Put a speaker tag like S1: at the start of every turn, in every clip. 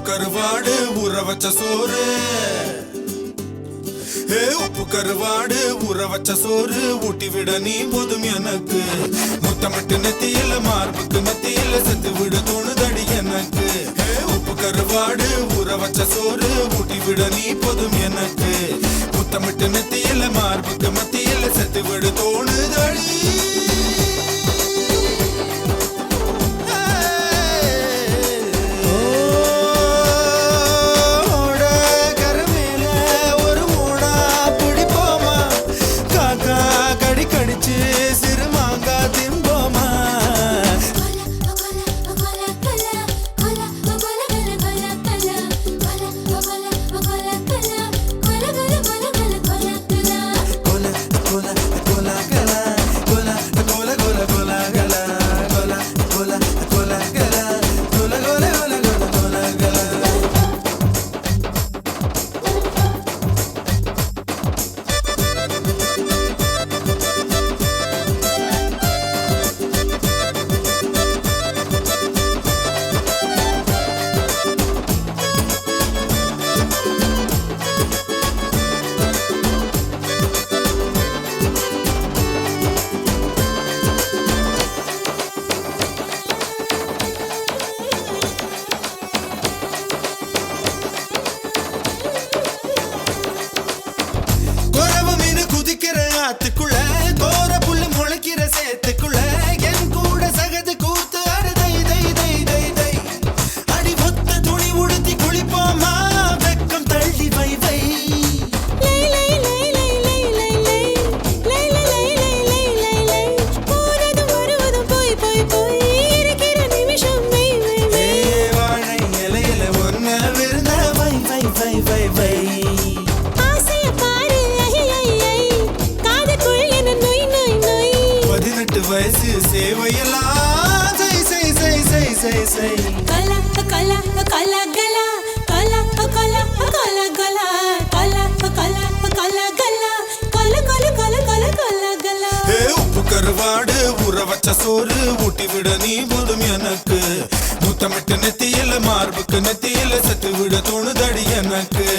S1: கருவாடு ஊற வச்ச சோறு உப்பு கருவாடு ஊற வச்ச சோறு ஊட்டி விட நீ போதும் எனக்கு முத்தமிட்டு நெத்தியில மார்புக்கு நெத்தியில செத்து விட தோணுதடி எனக்கு உப்பு கருவாடு ஊற வச்ச சோறு ஊட்டி விட நீ போதும் எனக்கு முத்தமிட்டு நெத்தியில மார்புக்கு மத்தியில செத்து விட தோணுதடி ஆத்துக்குள்ள கோர புல்லு முளைக்கிற சேத்துக்குள்ள என் கூட சகது கூத்து அறுதை தை தை தை தை அடி ஒத்த துணி உடுத்தி குளிப்போமா வெக்கம் தள்ளி வை வை லை லை லை லை லை லை லை லை லை லை லை லை லை போறதும் வருவதும் போய் போய் போய் இருக்கிற நிமிஷம் வை வை வை வாழை இலையில ஒன்ன விருந்த வை வை வை வை வை வயசு சேவையெல்லாம் சை சை சை சை சை சை கலா கலா கலா கலா கலா கலா கலா கலா கலா கலா கலா கலா கல கல கல கல கலா கலா உப்பு கருவாடு ஊற வச்ச சோறு ஊட்டி விட நீ போதும் எனக்கு முத்தமிட்டு நெத்தியில மார்புக்கு நெத்தியில செத்து விட தோணுதடி எனக்கு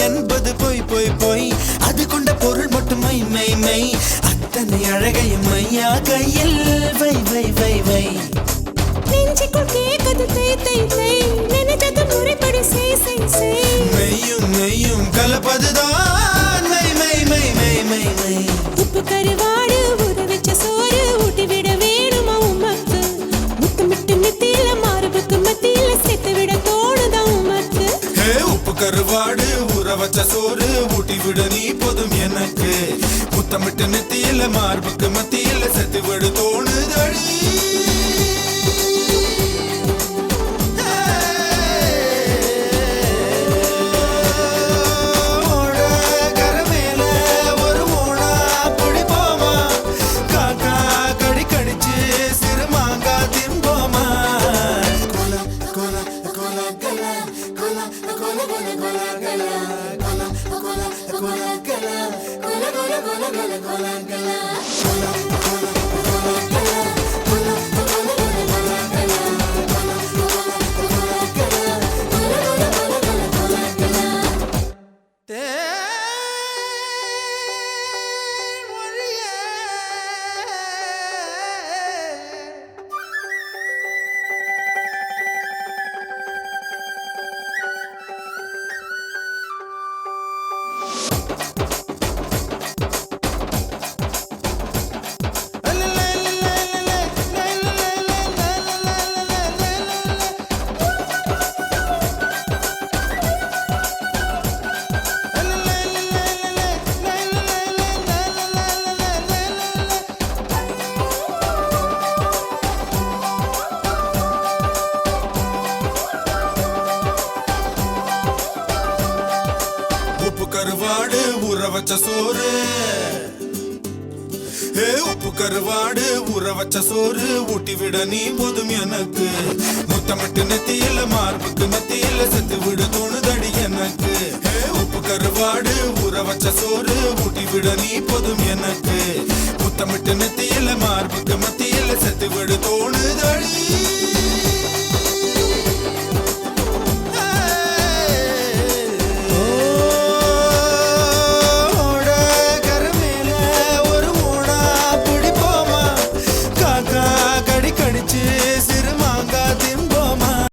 S1: என்பது போய் போய் போய் அது கொண்ட பொருள் மட்டும் மை மை மை அத்தனை அழகையும் மையா கையில் வை வை வை வை நெஞ்சுக்குள் கேட்கது தை தை தை நினைத்தது முறைப்படி செய் செய் செய் மெய்யும் மெய்யும் கலப்பதுதான் மை மை மை மை மை மை உப்பு கருவாடு ஊற வச்ச சோறு ஊட்டி விட வேணுமா உமக்கு முத்தமிட்டு நெத்தியில மார்புக்கு மத்தியில செத்து விட தோணுதா உமக்கு உப்பு கருவாடு ஊற வச்ச சோறு ஊட்டி விட நீ போதும் எனக்கு முத்தமிட்டு நெத்தியில மார்புக்கு மத்தியில செத்து விட தோணுதடி கருவாடு ஊற வச்ச சோறு உப்பு கருவாடு ஊற வச்ச சோறு ஊட்டி விட நீ போதும் எனக்கு முத்தமிட்டு நெத்தியில மார்புக்கு மத்தியில செத்து விட தோணுதடி எனக்கு உப்பு கருவாடு ஊற வச்ச சோறு ஊட்டி விட நீ போதும் எனக்கு முத்தமிட்டு நெத்தியில மார்புக்கு மத்தியில செத்து விட தோணுதடி